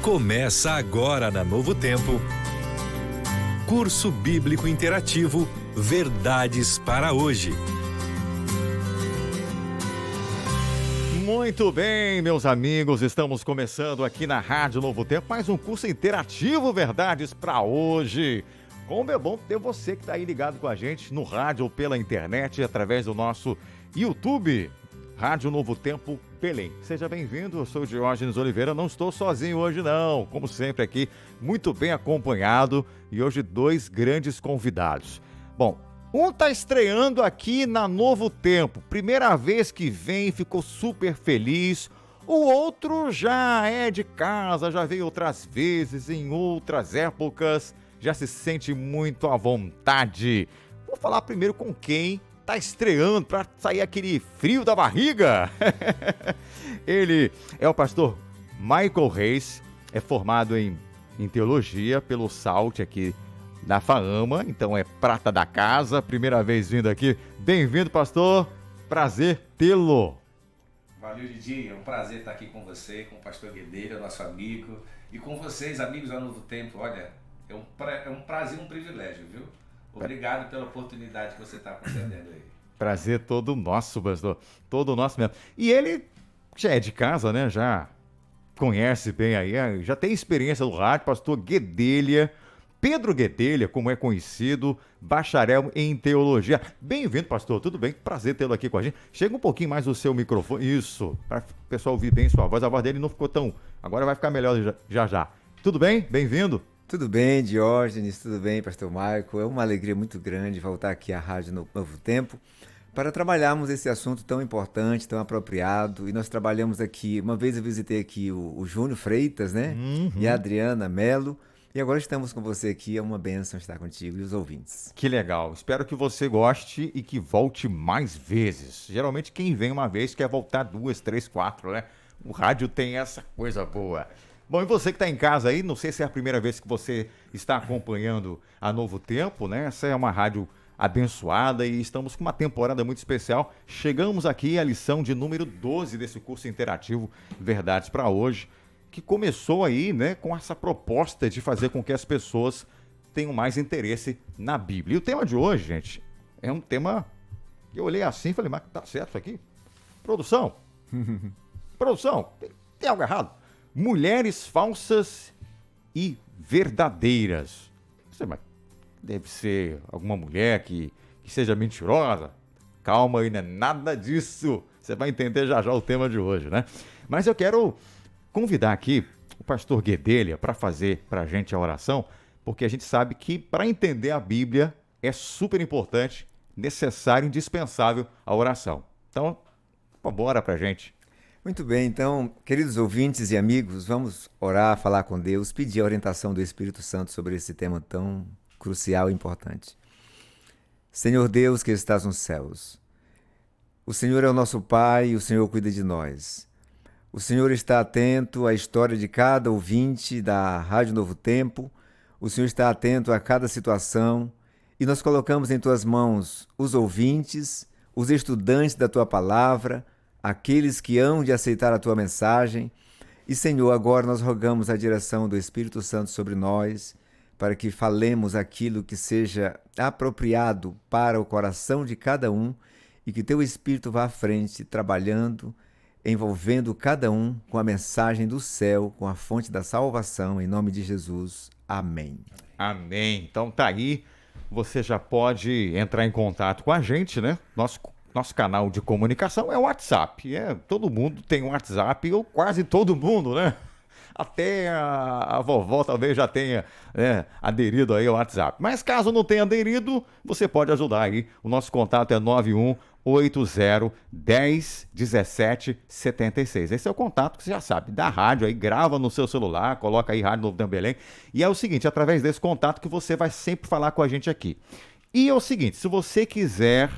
Começa agora na Novo Tempo. Curso Bíblico Interativo Verdades para Hoje. Muito bem, meus amigos, estamos começando aqui na Rádio Novo Tempo mais um curso interativo Verdades para Hoje. Como é bom ter você que está aí ligado com a gente no rádio ou pela internet através do nosso YouTube, Rádio Novo Tempo Belém. Seja bem-vindo, eu sou o Diógenes Oliveira, não estou sozinho hoje não, como sempre aqui, muito bem acompanhado e hoje dois grandes convidados. Bom, um está estreando aqui na Novo Tempo, primeira vez que vem, ficou super feliz. O outro já é de casa, já veio outras vezes, em outras épocas, já se sente muito à vontade. Vou falar primeiro com quem está estreando para sair aquele frio da barriga. Ele é o pastor Michael Reis, é formado em teologia pelo SALT aqui da FAAMA, então é prata da casa, primeira vez vindo aqui. Bem-vindo, pastor, prazer tê-lo. Valeu, Didi, é um prazer estar aqui com você, com o pastor Guedelha, nosso amigo, e com vocês, amigos da Novo Tempo. Olha, é um prazer e um privilégio, viu? Obrigado pela oportunidade que você está concedendo aí. Prazer todo nosso, pastor, todo nosso mesmo. E ele já é de casa, né? Já conhece bem aí, já tem experiência do rádio, pastor Guedelha, Pedro Guedelha, como é conhecido, bacharel em teologia. Bem-vindo, pastor, tudo bem? Prazer tê-lo aqui com a gente. Chega um pouquinho mais o seu microfone, isso, para o pessoal ouvir bem sua voz. A voz dele não ficou tão... Agora vai ficar melhor já. Tudo bem? Bem-vindo. Tudo bem, Diógenes, tudo bem, pastor Michael. É uma alegria muito grande voltar aqui à Rádio Novo Tempo para trabalharmos esse assunto tão importante, tão apropriado. E nós trabalhamos aqui, uma vez eu visitei aqui o Júnior Freitas, né? E a Adriana Melo. E agora estamos com você aqui, é uma bênção estar contigo e os ouvintes. Que legal, espero que você goste e que volte mais vezes. Geralmente quem vem uma vez quer voltar 2, 3, 4, né? O rádio tem essa coisa boa. Bom, e você que está em casa aí, não sei se é a primeira vez que você está acompanhando a Novo Tempo, né? Essa é uma rádio abençoada e estamos com uma temporada muito especial. Chegamos aqui à lição de número 12 desse curso interativo Verdades para Hoje, que começou aí, né, com essa proposta de fazer com que as pessoas tenham mais interesse na Bíblia. E o tema de hoje, gente, é um tema que eu olhei assim e falei, mas tá certo isso aqui? Produção, tem algo errado? Mulheres falsas e verdadeiras. Você, mas deve ser alguma mulher que seja mentirosa. Calma aí, não é nada disso. Você vai entender já o tema de hoje, né? Mas eu quero convidar aqui o pastor Guedelha para fazer para a gente a oração, porque a gente sabe que para entender a Bíblia é super importante, necessário, indispensável a oração. Então, bora para a gente. Muito bem, então, queridos ouvintes e amigos, vamos orar, falar com Deus, pedir a orientação do Espírito Santo sobre esse tema tão crucial e importante. Senhor Deus que estás nos céus, o Senhor é o nosso Pai e o Senhor cuida de nós. O Senhor está atento à história de cada ouvinte da Rádio Novo Tempo, o Senhor está atento a cada situação e nós colocamos em tuas mãos os ouvintes, os estudantes da tua palavra, aqueles que hão de aceitar a tua mensagem. E, Senhor, agora nós rogamos a direção do Espírito Santo sobre nós, para que falemos aquilo que seja apropriado para o coração de cada um e que teu Espírito vá à frente, trabalhando, envolvendo cada um com a mensagem do céu, com a fonte da salvação, em nome de Jesus. Amém. Amém. Então tá aí, você já pode entrar em contato com a gente, né? Nosso canal de comunicação é o WhatsApp. Todo mundo tem um WhatsApp, ou quase todo mundo, né? Até a vovó talvez já tenha aderido aí ao WhatsApp. Mas caso não tenha aderido, você pode ajudar aí. O nosso contato é 9180 10 17 76. Esse é o contato que você já sabe, da rádio aí, grava no seu celular, coloca aí Rádio Novo Tempo Belém. E é o seguinte, é através desse contato que você vai sempre falar com a gente aqui. E é o seguinte, se você quiser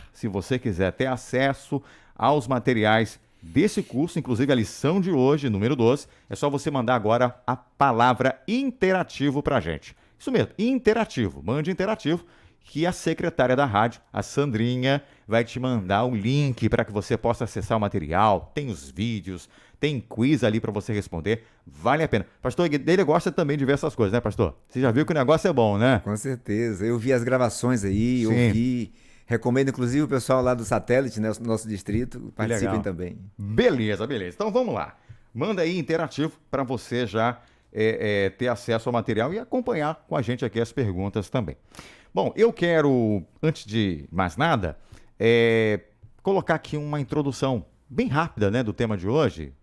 ter acesso aos materiais desse curso, inclusive a lição de hoje, número 12, é só você mandar agora a palavra interativo pra gente. Isso mesmo, interativo, mande interativo, que a secretária da rádio, a Sandrinha, vai te mandar o link para que você possa acessar o material. Tem os vídeos, tem quiz ali para você responder, vale a pena. Pastor Guedelha gosta também de ver essas coisas, né, pastor? Você já viu que o negócio é bom, né? Com certeza. Eu vi as gravações aí, Sim. ouvi. Recomendo, inclusive, o pessoal lá do satélite, né, nosso distrito, participem legal. também. Beleza. Então vamos lá. Manda aí interativo para você já ter acesso ao material e acompanhar com a gente aqui as perguntas também. Bom, eu quero, antes de mais nada, colocar aqui uma introdução bem rápida, né, do tema de hoje.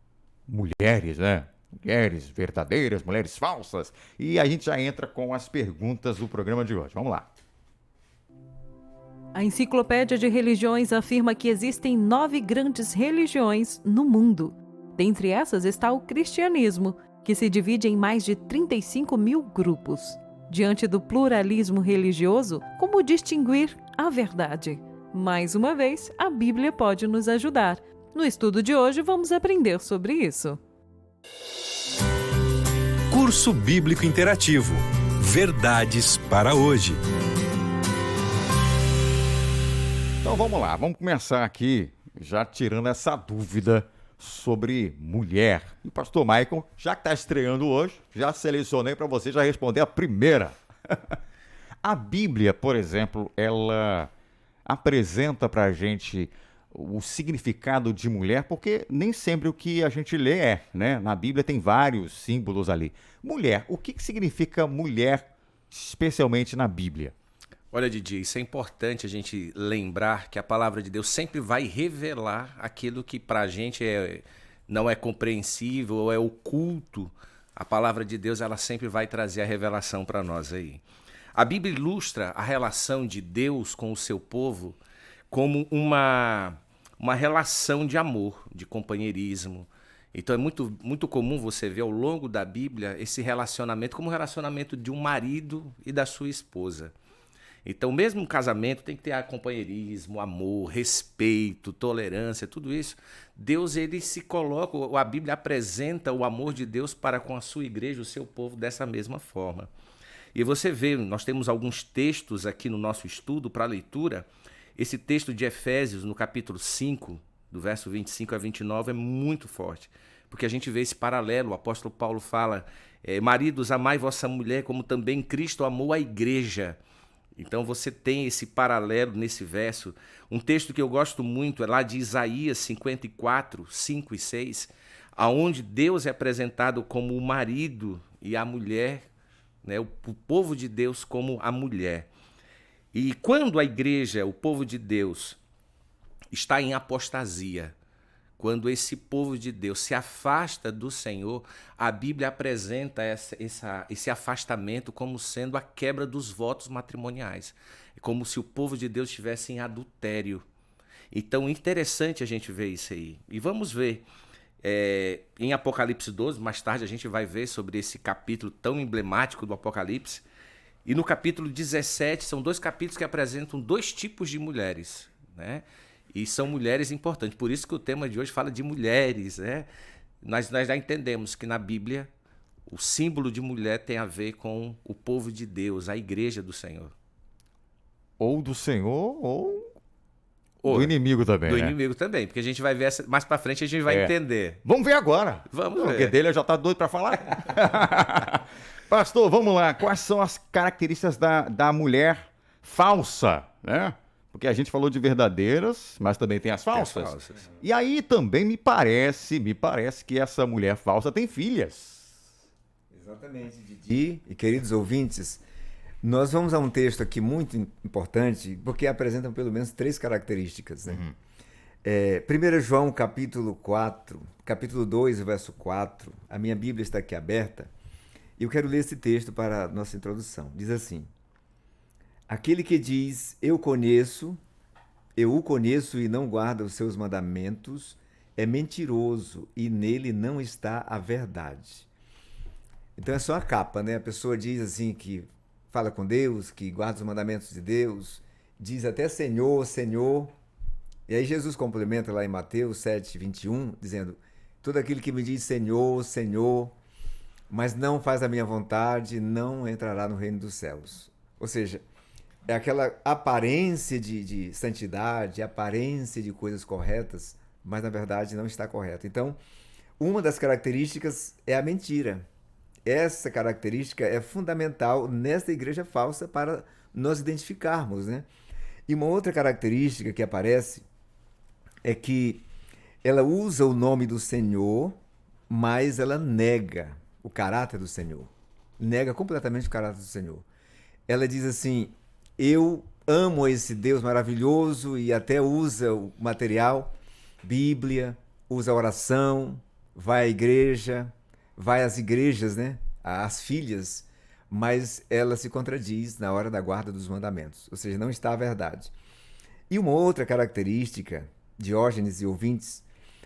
Mulheres, né? Mulheres verdadeiras, mulheres falsas. E a gente já entra com as perguntas do programa de hoje. Vamos lá. A Enciclopédia de Religiões afirma que existem 9 grandes religiões no mundo. Dentre essas está o cristianismo, que se divide em mais de 35 mil grupos. Diante do pluralismo religioso, como distinguir a verdade? Mais uma vez, a Bíblia pode nos ajudar. No estudo de hoje, vamos aprender sobre isso. Curso Bíblico Interativo. Verdades para hoje. Então vamos lá, vamos começar aqui já tirando essa dúvida sobre mulher. E pastor Michael, já que está estreando hoje, já selecionei para você já responder a primeira. A Bíblia, por exemplo, ela apresenta para a gente o significado de mulher, porque nem sempre o que a gente lê né? Na Bíblia tem vários símbolos ali. Mulher, o que significa mulher, especialmente na Bíblia? Olha, Didi, isso é importante a gente lembrar que a palavra de Deus sempre vai revelar aquilo que para a gente não é compreensível ou é oculto. A palavra de Deus, ela sempre vai trazer a revelação para nós aí. A Bíblia ilustra a relação de Deus com o seu povo como uma relação de amor, de companheirismo. Então é muito comum você ver ao longo da Bíblia esse relacionamento como o relacionamento de um marido e da sua esposa. Então, mesmo um casamento tem que ter companheirismo, amor, respeito, tolerância, tudo isso. Deus, ele se coloca, a Bíblia apresenta o amor de Deus para com a sua igreja, o seu povo, dessa mesma forma. E você vê, nós temos alguns textos aqui no nosso estudo para leitura. Esse texto de Efésios, no capítulo 5, do verso 25 a 29, é muito forte. Porque a gente vê esse paralelo, o apóstolo Paulo fala, maridos, amai vossa mulher, como também Cristo amou a igreja. Então você tem esse paralelo nesse verso. Um texto que eu gosto muito é lá de Isaías 54, 5 e 6, aonde Deus é apresentado como o marido e a mulher, né? O povo de Deus como a mulher. E quando a igreja, o povo de Deus, está em apostasia, quando esse povo de Deus se afasta do Senhor, a Bíblia apresenta esse afastamento como sendo a quebra dos votos matrimoniais. É como se o povo de Deus estivesse em adultério. Então, interessante a gente ver isso aí. E vamos ver, em Apocalipse 12, mais tarde a gente vai ver sobre esse capítulo tão emblemático do Apocalipse. E no capítulo 17, são 2 capítulos que apresentam 2 tipos de mulheres, né? E são mulheres importantes. Por isso que o tema de hoje fala de mulheres, né? Nós já entendemos que na Bíblia o símbolo de mulher tem a ver com o povo de Deus, a igreja do Senhor. Ou do Senhor ou do inimigo também, Do né? inimigo também, porque a gente vai ver, mais pra frente a gente vai entender. Vamos ver agora. Vamos O ver. Guedelha já tá doido para falar. Pastor, vamos lá. Quais são as características da mulher falsa, né? Porque a gente falou de verdadeiras, mas também tem as falsas. E aí também me parece que essa mulher falsa tem filhas. Exatamente, Didi. E queridos ouvintes, nós vamos a um texto aqui muito importante, porque apresentam pelo menos 3 características, né? 1 João capítulo 4, capítulo 2, verso 4, a minha Bíblia está aqui aberta, e eu quero ler esse texto para a nossa introdução. Diz assim: aquele que diz, eu o conheço e não guarda os seus mandamentos, é mentiroso e nele não está a verdade. Então é só a capa, né? A pessoa diz assim que fala com Deus, que guarda os mandamentos de Deus, diz até Senhor, Senhor. E aí Jesus complementa lá em Mateus 7, 21, dizendo, todo aquele que me diz Senhor, Senhor, mas não faz a minha vontade, não entrará no reino dos céus. Ou seja, é aquela aparência de santidade, aparência de coisas corretas, mas na verdade não está correto. Então, Uma das características é a mentira. Essa característica é fundamental nesta igreja falsa para nós identificarmos, né? E uma outra característica que aparece é que ela usa o nome do Senhor, mas ela nega o caráter do Senhor. Nega completamente o caráter do Senhor. Ela diz assim: eu amo esse Deus maravilhoso, e até usa o material, Bíblia, usa a oração, vai à igreja, vai às igrejas, né? Às filhas, mas ela se contradiz na hora da guarda dos mandamentos, ou seja, não está a verdade. E uma outra característica, Diógenes e ouvintes,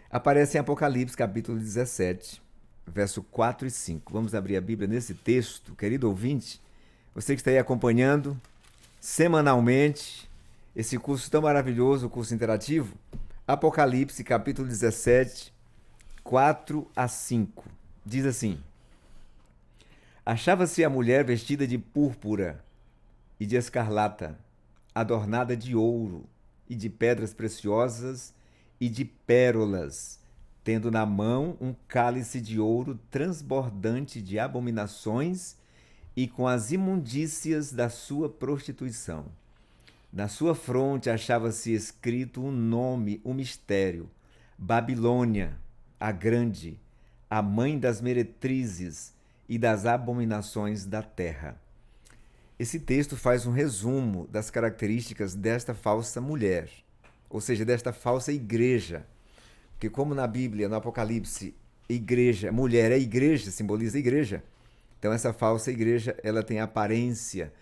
aparece em Apocalipse capítulo 17, verso 4 e 5. Vamos abrir a Bíblia nesse texto, querido ouvinte, você que está aí acompanhando semanalmente esse curso tão maravilhoso, o curso interativo, Apocalipse capítulo 17, 4 a 5. Diz assim: achava-se a mulher vestida de púrpura e de escarlata, adornada de ouro e de pedras preciosas e de pérolas, tendo na mão um cálice de ouro transbordante de abominações e com as imundícias da sua prostituição. Na sua fronte achava-se escrito um nome, um mistério: Babilônia, a Grande, a mãe das meretrizes e das abominações da terra. Esse texto faz um resumo das características desta falsa mulher, ou seja, desta falsa igreja. Porque como na Bíblia, no Apocalipse, igreja, mulher é igreja, simboliza igreja. Então essa falsa igreja, ela tem aparência,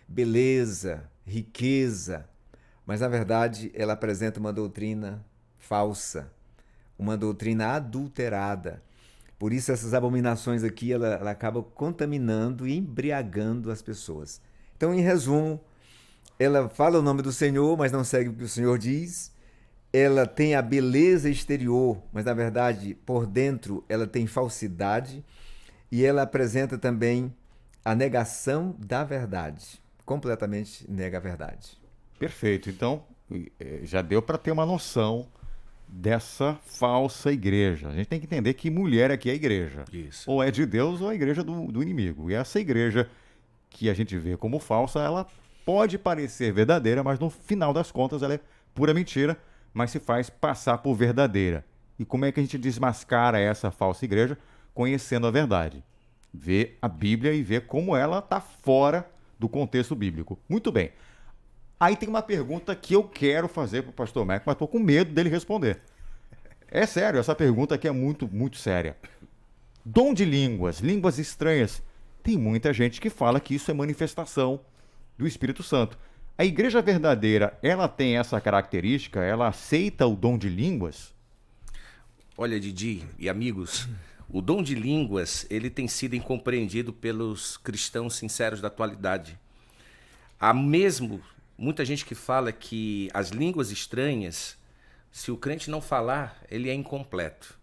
beleza, riqueza, mas na verdade ela apresenta uma doutrina falsa, uma doutrina adulterada. Por isso essas abominações aqui, ela acaba contaminando e embriagando as pessoas. Então, em resumo, ela fala o nome do Senhor, mas não segue o que o Senhor diz. Ela tem a beleza exterior, mas na verdade, por dentro, ela tem falsidade. E ela apresenta também a negação da verdade. Completamente nega a verdade. Perfeito. Então, já deu para ter uma noção dessa falsa igreja. A gente tem que entender que mulher aqui é a igreja. Isso. Ou é de Deus ou é a igreja do inimigo. E essa igreja que a gente vê como falsa, ela pode parecer verdadeira, mas no final das contas ela é pura mentira, mas se faz passar por verdadeira. E como é que a gente desmascara essa falsa igreja? Conhecendo a verdade. Ver a Bíblia e ver como ela está fora do contexto bíblico. Muito bem. Aí tem uma pergunta que eu quero fazer para o pastor Marco, mas estou com medo dele responder. É sério, essa pergunta aqui é muito, muito séria. Dom de línguas, línguas estranhas. Tem muita gente que fala que isso é manifestação do Espírito Santo. A igreja verdadeira, ela tem essa característica? Ela aceita o dom de línguas? Olha, Didi e amigos, o dom de línguas, ele tem sido incompreendido pelos cristãos sinceros da atualidade. Há mesmo muita gente que fala que as línguas estranhas, se o crente não falar, ele é incompleto,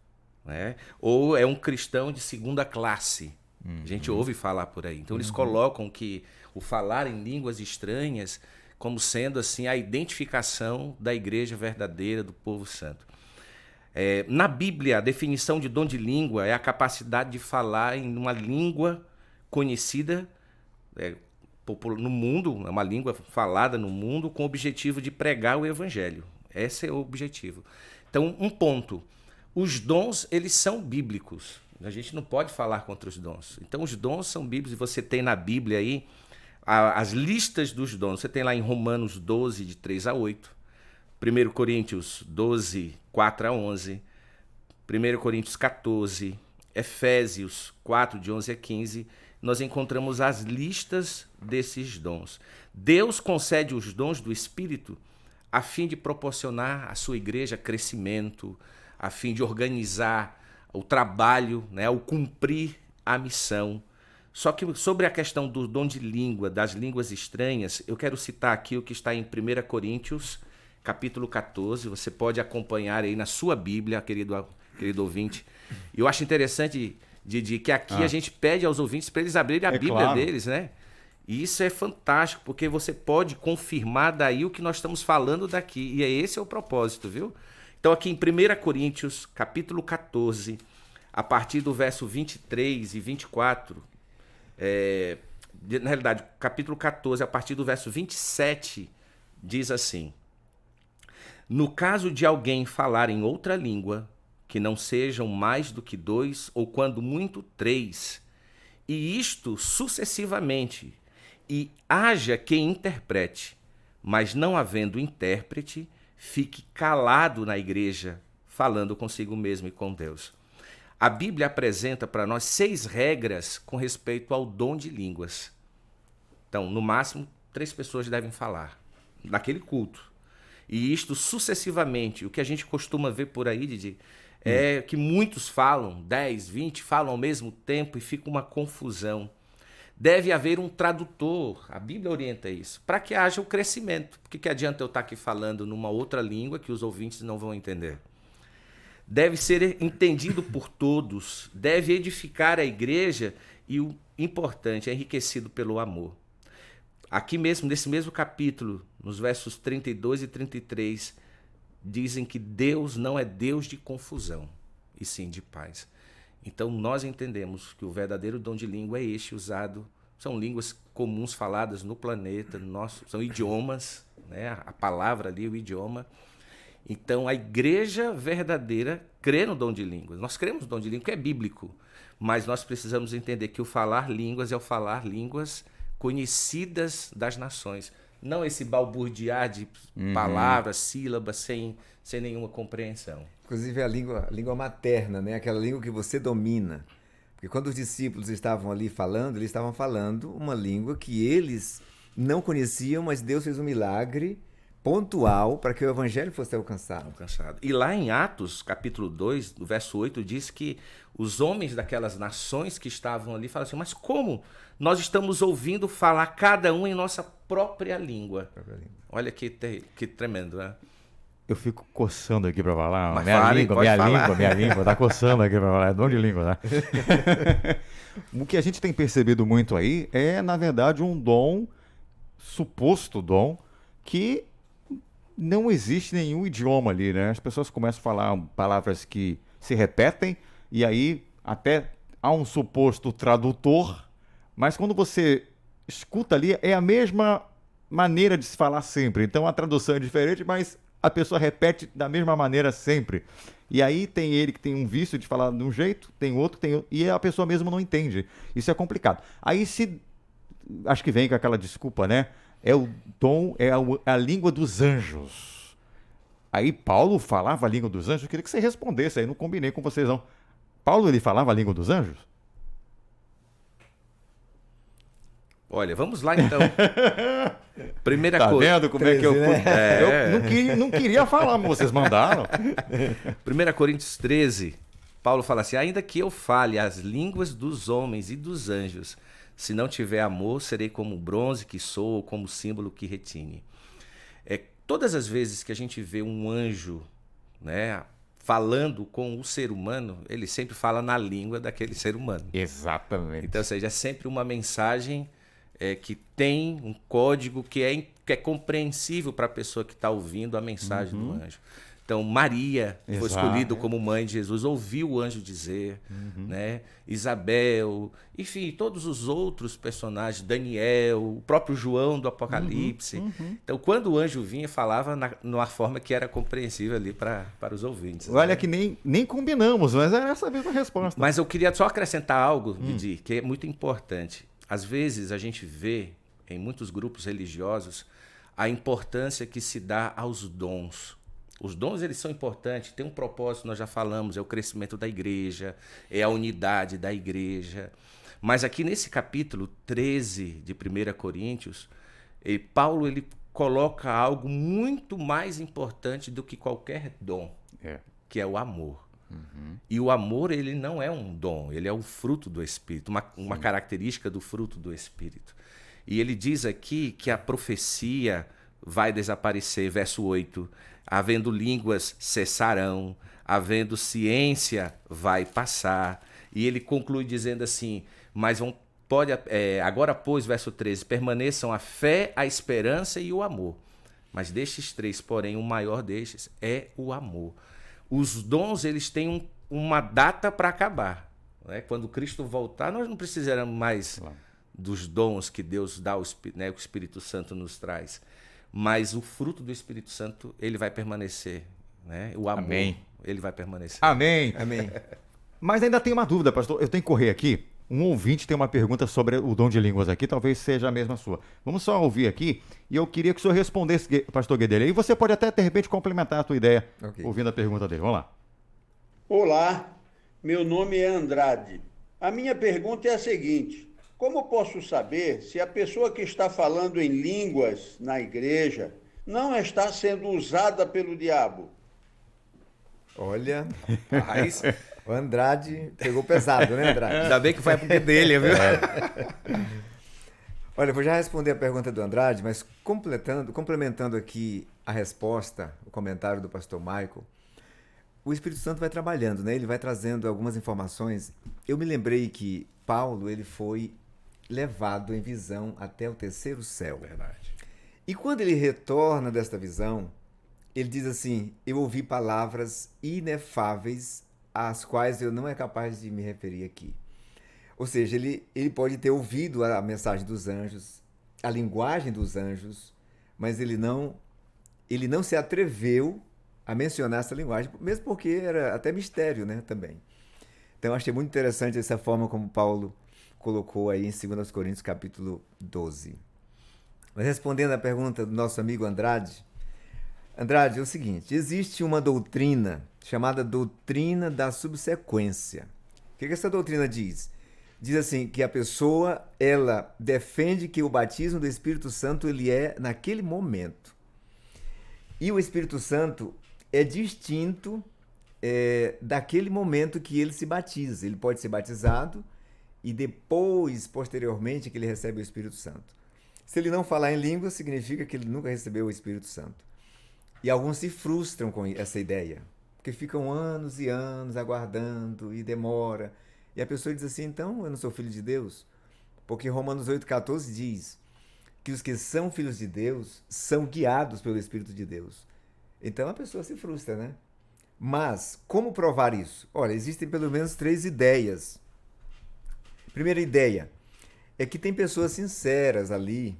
né? Ou é um cristão de segunda classe. A gente ouve falar por aí. Então eles colocam que o falar em línguas estranhas como sendo assim a identificação da igreja verdadeira, do povo santo. Na Bíblia, a definição de dom de língua é a capacidade de falar em uma língua conhecida no mundo, é uma língua falada no mundo com o objetivo de pregar o evangelho. Esse é o objetivo. Então, um ponto. Os dons, eles são bíblicos. A gente não pode falar contra os dons. Então, os dons são bíblicos. E você tem na Bíblia aí as listas dos dons. Você tem lá em Romanos 12, de 3 a 8. 1 Coríntios 12, 4 a 11. 1 Coríntios 14. Efésios 4, de 11 a 15. Nós encontramos as listas desses dons. Deus concede os dons do Espírito a fim de proporcionar à sua igreja crescimento, a fim de organizar o trabalho, né, o cumprir a missão. Só que sobre a questão do dom de língua, das línguas estranhas, eu quero citar aqui o que está em 1 Coríntios, capítulo 14. Você pode acompanhar aí na sua Bíblia, querido ouvinte. E eu acho interessante, Didi, que aqui a gente pede aos ouvintes para eles abrirem a Bíblia deles, né? E isso é fantástico, porque você pode confirmar daí o que nós estamos falando daqui. E esse é o propósito, viu? Então aqui em 1 Coríntios, capítulo 14, a partir do verso 23 e 24, na realidade, capítulo 14, a partir do verso 27, diz assim: no caso de alguém falar em outra língua, que não sejam mais do que 2, ou quando muito 3, e isto sucessivamente, e haja quem interprete, mas não havendo intérprete, fique calado na igreja, falando consigo mesmo e com Deus. A Bíblia apresenta para nós 6 regras com respeito ao dom de línguas. Então, no máximo, 3 pessoas devem falar naquele culto. E isto sucessivamente. O que a gente costuma ver por aí, Didi, é que muitos falam, 10, 20, falam ao mesmo tempo e fica uma confusão. Deve haver um tradutor, a Bíblia orienta isso, para que haja o crescimento. Porque que adianta eu estar aqui falando numa outra língua que os ouvintes não vão entender? Deve ser entendido por todos, deve edificar a igreja e, o importante, é enriquecido pelo amor. Aqui mesmo, nesse mesmo capítulo, nos versos 32 e 33, dizem que Deus não é Deus de confusão, e sim de paz. Então nós entendemos que o verdadeiro dom de língua é este usado, são línguas comuns faladas no planeta, são idiomas, né? A palavra ali, o idioma. Então a igreja verdadeira crê no dom de línguas. Nós cremos no dom de língua, que é bíblico, mas nós precisamos entender que o falar línguas é o falar línguas conhecidas das nações. Não esse balbuciar de palavras, sílabas, sem nenhuma compreensão. Inclusive a língua materna, né? Aquela língua que você domina. Porque quando os discípulos estavam ali falando, eles estavam falando uma língua que eles não conheciam, mas Deus fez um milagre pontual para que o evangelho fosse alcançado. E lá em Atos, capítulo 2, no verso 8, diz que os homens daquelas nações que estavam ali falam assim: mas como nós estamos ouvindo falar cada um em nossa própria língua? Olha que tremendo, né? Eu fico coçando aqui para falar. Mas Minha língua, tá coçando aqui para falar. É dom de língua, né? O que a gente tem percebido muito aí é, na verdade, um dom, suposto dom, que não existe nenhum idioma ali, né? As pessoas começam a falar palavras que se repetem e aí até há um suposto tradutor, mas quando você escuta ali é a mesma maneira de se falar sempre. Então a tradução é diferente, mas a pessoa repete da mesma maneira sempre. E aí tem ele que tem um vício de falar de um jeito, tem outro que tem outro, e a pessoa mesmo não entende. Isso é complicado. Aí acho que vem com aquela desculpa, né? É o dom, é a língua dos anjos. Aí Paulo falava a língua dos anjos. Eu queria que você respondesse aí, não combinei com vocês não. Paulo, ele falava a língua dos anjos? Olha, vamos lá então. Primeira tá coisa. Vendo como 13, é que eu... Né? Eu não queria falar, mas vocês mandaram. 1 Coríntios 13, Paulo fala assim: ainda que eu fale as línguas dos homens e dos anjos, se não tiver amor, serei como bronze que sou, ou como símbolo que retine. Todas as vezes que a gente vê um anjo, né, falando com o ser humano, ele sempre fala na língua daquele ser humano. Exatamente. Então, ou seja, é sempre uma mensagem que tem um código que é compreensível para a pessoa que está ouvindo a mensagem do anjo. Então, Maria foi escolhida como mãe de Jesus, ouviu o anjo dizer, né? Isabel, enfim, todos os outros personagens, Daniel, o próprio João do Apocalipse. Então, quando o anjo vinha, falava numa forma que era compreensível ali para os ouvintes. Olha, né? que nem combinamos, mas era essa mesma resposta. Mas eu queria só acrescentar algo, Didi, que é muito importante. Às vezes a gente vê em muitos grupos religiosos a importância que se dá aos dons. Os dons, eles são importantes, tem um propósito, nós já falamos, é o crescimento da igreja, é a unidade da igreja. Mas aqui nesse capítulo 13 de 1 Coríntios, Paulo ele coloca algo muito mais importante do que qualquer dom, que é o amor. E o amor, ele não é um dom, ele é um fruto do Espírito, uma característica do fruto do Espírito. E ele diz aqui que a profecia vai desaparecer, verso 8, havendo línguas cessarão, havendo ciência vai passar. E ele conclui dizendo assim, agora pois, verso 13, permaneçam a fé, a esperança e o amor. Mas destes 3, porém, o maior destes é o amor. Os dons, eles têm uma data para acabar. Né? Quando Cristo voltar, nós não precisaremos mais dos dons que Deus dá, né, que o Espírito Santo nos traz. Mas o fruto do Espírito Santo, ele vai permanecer. Né? O amor, Amém. ele vai permanecer. Amém. Amém. Mas ainda tem uma dúvida, pastor. Eu tenho que correr aqui. Um ouvinte tem uma pergunta sobre o dom de línguas aqui, talvez seja a mesma sua. Vamos só ouvir aqui e eu queria que o senhor respondesse, pastor Guedelha. E você pode até, de repente, complementar a tua ideia, ouvindo a pergunta dele. Vamos lá. Olá, meu nome é Andrade. A minha pergunta é a seguinte: como posso saber se a pessoa que está falando em línguas na igreja não está sendo usada pelo diabo? Olha, Mas, o Andrade pegou pesado, né, Andrade? ainda bem que foi porque dele, viu? Olha, eu vou já responder a pergunta do Andrade, mas complementando aqui a resposta, o comentário do pastor Michael, o Espírito Santo vai trabalhando, né? Ele vai trazendo algumas informações. Eu me lembrei que Paulo, ele foi levado em visão até o terceiro céu. Verdade. E quando ele retorna desta visão, ele diz assim: eu ouvi palavras inefáveis às quais eu não é capaz de me referir aqui. Ou seja, ele pode ter ouvido a mensagem dos anjos, a linguagem dos anjos, mas ele não se atreveu a mencionar essa linguagem, mesmo porque era até mistério, né, também. Então, eu achei muito interessante essa forma como Paulo colocou aí em 2 Coríntios capítulo 12. Mas respondendo à pergunta do nosso amigo Andrade, é o seguinte: existe uma doutrina chamada doutrina da subsequência. O que essa doutrina diz? Diz assim, que a pessoa, ela defende que o batismo do Espírito Santo, ele é naquele momento. E o Espírito Santo é distinto daquele momento que ele se batiza. Ele pode ser batizado e depois, posteriormente, que ele recebe o Espírito Santo. Se ele não falar em língua, significa que ele nunca recebeu o Espírito Santo. E alguns se frustram com essa ideia, porque ficam anos e anos aguardando e demora. E a pessoa diz assim: então eu não sou filho de Deus? Porque Romanos 8,14 diz que os que são filhos de Deus são guiados pelo Espírito de Deus. Então a pessoa se frustra, né? Mas como provar isso? Olha, existem pelo menos 3 ideias. Primeira ideia é que tem pessoas sinceras ali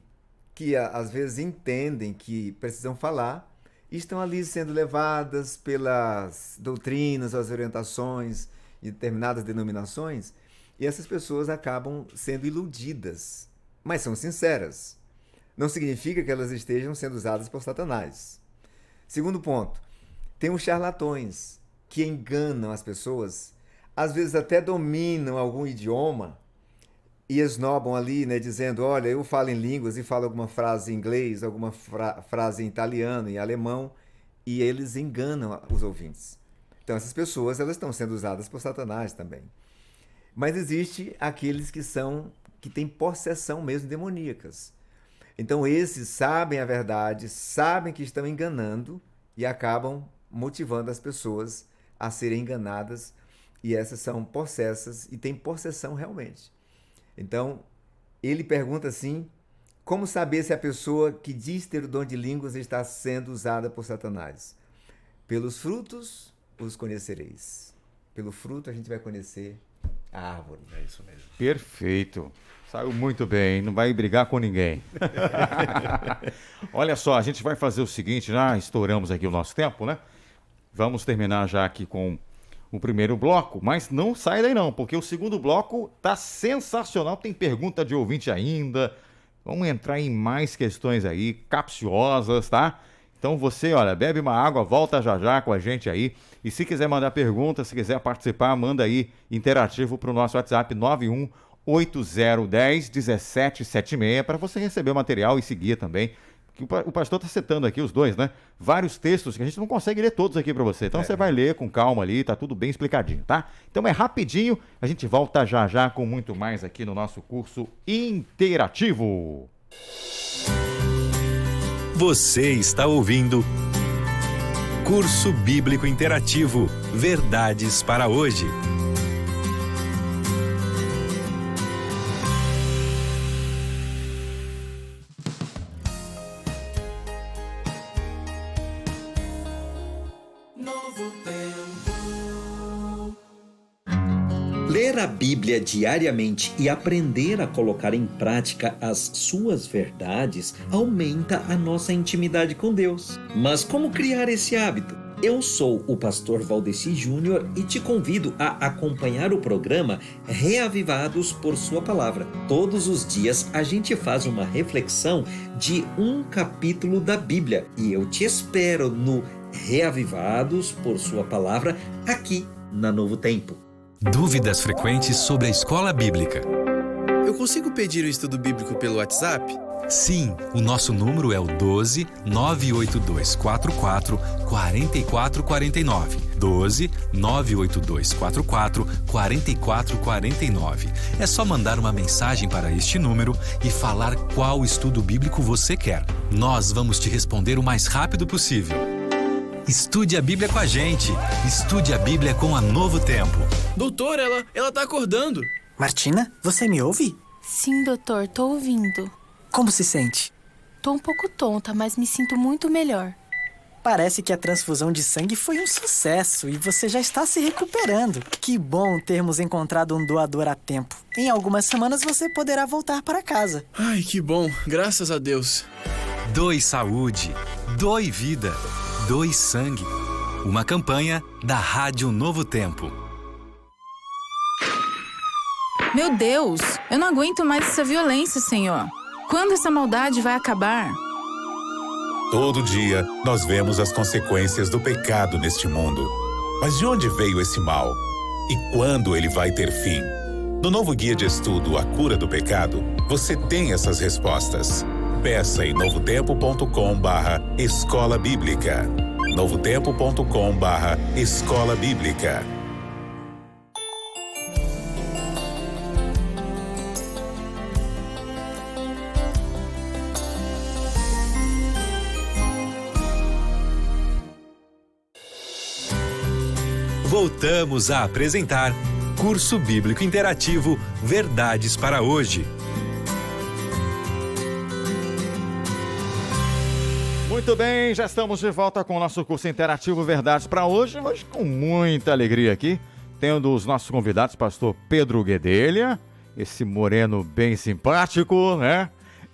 que às vezes entendem que precisam falar e estão ali sendo levadas pelas doutrinas, as orientações de determinadas denominações, e essas pessoas acabam sendo iludidas, mas são sinceras. Não significa que elas estejam sendo usadas por Satanás. Segundo ponto, tem os charlatões que enganam as pessoas, às vezes até dominam algum idioma e esnobam ali, né, dizendo: olha, eu falo em línguas e falo alguma frase em inglês, alguma frase em italiano, em alemão, e eles enganam os ouvintes. Então essas pessoas, elas estão sendo usadas por Satanás também. Mas existe aqueles que têm possessão mesmo demoníacas. Então esses sabem a verdade, sabem que estão enganando e acabam motivando as pessoas a serem enganadas, e essas são possessas e têm possessão realmente. Então ele pergunta assim: como saber se a pessoa que diz ter o dom de línguas está sendo usada por Satanás? Pelos frutos os conhecereis. Pelo fruto a gente vai conhecer a árvore. É isso mesmo. Perfeito. Saiu muito bem, não vai brigar com ninguém. Olha só, a gente vai fazer o seguinte, já estouramos aqui o nosso tempo, né? Vamos terminar já aqui com o primeiro bloco, mas não sai daí não, porque o segundo bloco tá sensacional, tem pergunta de ouvinte ainda, vamos entrar em mais questões aí, capciosas, tá? Então você, olha, bebe uma água, volta já já com a gente aí. E se quiser mandar pergunta, se quiser participar, manda aí interativo para o nosso WhatsApp 9180101776 para você receber o material e seguir também. O pastor está citando aqui os dois, né? Vários textos que a gente não consegue ler todos aqui para você. Então você vai ler com calma ali, tá tudo bem explicadinho, tá? Então é rapidinho, a gente volta já já com muito mais aqui no nosso curso interativo. Você está ouvindo Curso Bíblico Interativo, Verdades para hoje. Novo tempo. Ler a Bíblia diariamente e aprender a colocar em prática as suas verdades aumenta a nossa intimidade com Deus. Mas como criar esse hábito? Eu sou o pastor Valdeci Júnior e te convido a acompanhar o programa Reavivados por Sua Palavra. Todos os dias a gente faz uma reflexão de um capítulo da Bíblia e eu te espero no Reavivados por Sua Palavra aqui na Novo Tempo. Dúvidas frequentes sobre a escola bíblica. Eu consigo pedir o estudo bíblico pelo WhatsApp? Sim, o nosso número é o 12 98244 4449. 12 98244 4449. É só mandar uma mensagem para este número e falar qual estudo bíblico você quer. Nós vamos te responder o mais rápido possível. Estude a Bíblia com a gente. Estude a Bíblia com a Novo Tempo. Doutor, ela tá acordando. Martina, você me ouve? Sim, doutor, tô ouvindo. Como se sente? Tô um pouco tonta, mas me sinto muito melhor. Parece que a transfusão de sangue foi um sucesso e você já está se recuperando. Que bom termos encontrado um doador a tempo. Em algumas semanas você poderá voltar para casa. Ai, que bom. Graças a Deus. Doe saúde. Doe vida. Doe sangue. Uma campanha da Rádio Novo Tempo. Meu Deus, eu não aguento mais essa violência, Senhor. Quando essa maldade vai acabar? Todo dia, nós vemos as consequências do pecado neste mundo. Mas de onde veio esse mal? E quando ele vai ter fim? No novo guia de estudo A Cura do Pecado, você tem essas respostas. Peça em novotempo.com/escola bíblica. novotempo.com/escola bíblica. Voltamos a apresentar Curso Bíblico Interativo Verdades para Hoje. Muito bem, já estamos de volta com o nosso curso interativo Verdades para Hoje com muita alegria aqui, tendo os nossos convidados, pastor Pedro Guedelha, esse moreno bem simpático, né?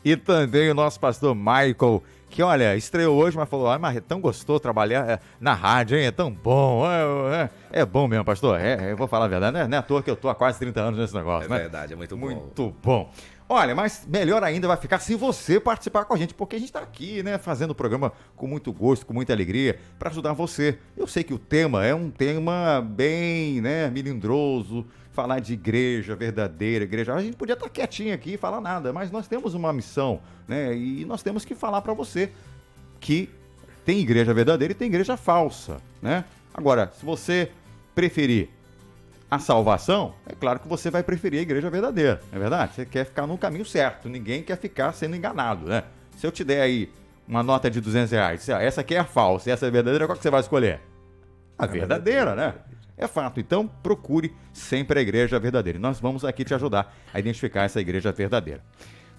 E também o nosso pastor Michael, que, olha, estreou hoje, mas falou, mas é tão gostoso trabalhar na rádio, hein? É tão bom. É bom mesmo, pastor. Eu vou falar a verdade, né? Não é à toa que eu tô há quase 30 anos nesse negócio, né? É verdade, é muito bom. Muito bom. Olha, mas melhor ainda vai ficar se você participar com a gente, porque a gente está aqui, né, fazendo o programa com muito gosto, com muita alegria, para ajudar você. Eu sei que o tema é um tema bem, né, melindroso, falar de igreja verdadeira, igreja... A gente podia estar quietinho aqui e falar nada, mas nós temos uma missão, né, e nós temos que falar para você que tem igreja verdadeira e tem igreja falsa, né? Agora, se você preferir a salvação, é claro que você vai preferir a igreja verdadeira, não é verdade? Você quer ficar no caminho certo, ninguém quer ficar sendo enganado, né? Se eu te der aí uma nota de R$200, essa aqui é a falsa e essa é a verdadeira, qual que você vai escolher? A verdadeira, né? É fato, então procure sempre a igreja verdadeira. E nós vamos aqui te ajudar a identificar essa igreja verdadeira.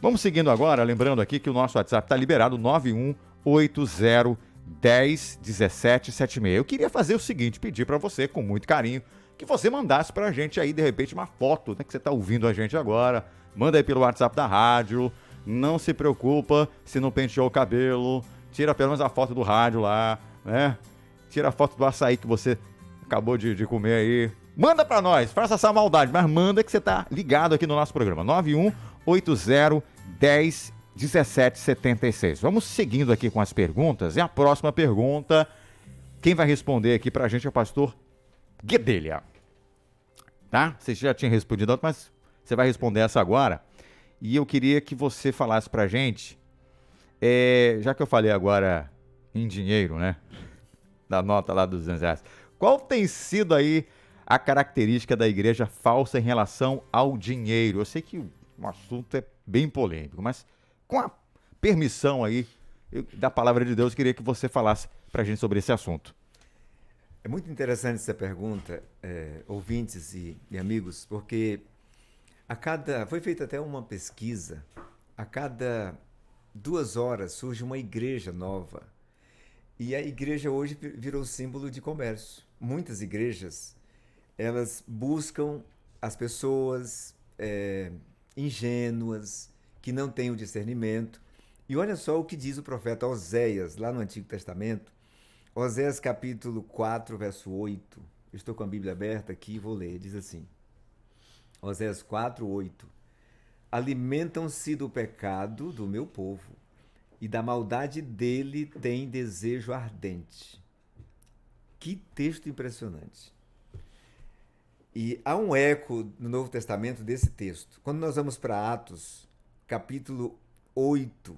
Vamos seguindo agora, lembrando aqui que o nosso WhatsApp está liberado, 9180101776. Eu queria fazer o seguinte, pedir para você, com muito carinho, que você mandasse pra gente aí, de repente, uma foto, né, que você tá ouvindo a gente agora. Manda aí pelo WhatsApp da rádio. Não se preocupa se não penteou o cabelo. Tira pelo menos a foto do rádio lá, né? Tira a foto do açaí que você acabou de comer aí. Manda pra nós, faça essa maldade, mas manda que você tá ligado aqui no nosso programa. 9180101776. Vamos seguindo aqui com as perguntas. E a próxima pergunta, quem vai responder aqui pra gente é o pastor Guedelha, tá? Você já tinha respondido, mas você vai responder essa agora. E eu queria que você falasse pra gente, já que eu falei agora em dinheiro, né? Da nota lá dos R$200. Qual tem sido aí a característica da igreja falsa em relação ao dinheiro? Eu sei que o assunto é bem polêmico, mas com a permissão aí da palavra de Deus, eu queria que você falasse pra gente sobre esse assunto. É muito interessante essa pergunta, ouvintes e amigos, porque foi feita até uma pesquisa, a cada 2 horas surge uma igreja nova. E a igreja hoje virou símbolo de comércio. Muitas igrejas, elas buscam as pessoas ingênuas, que não têm o discernimento. E olha só o que diz o profeta Oséias, lá no Antigo Testamento. Oséias capítulo 4, verso 8. Eu estou com a Bíblia aberta aqui e vou ler. Diz assim, Oséias 4, 8. Alimentam-se do pecado do meu povo, e da maldade dele tem desejo ardente. Que texto impressionante. E há um eco no Novo Testamento desse texto. Quando nós vamos para Atos, capítulo 8,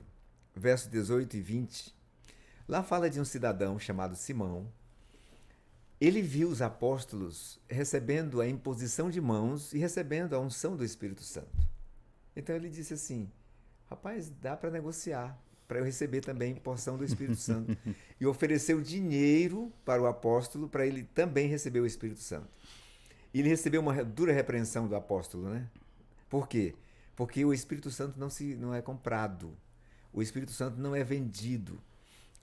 versos 18 e 20, lá fala de um cidadão chamado Simão. Ele viu os apóstolos recebendo a imposição de mãos e recebendo a unção do Espírito Santo. Então ele disse assim, rapaz, dá para negociar, para eu receber também porção do Espírito Santo. E ofereceu dinheiro para o apóstolo, para ele também receber o Espírito Santo. E ele recebeu uma dura repreensão do apóstolo, né? Por quê? Porque o Espírito Santo não é comprado. O Espírito Santo não é vendido.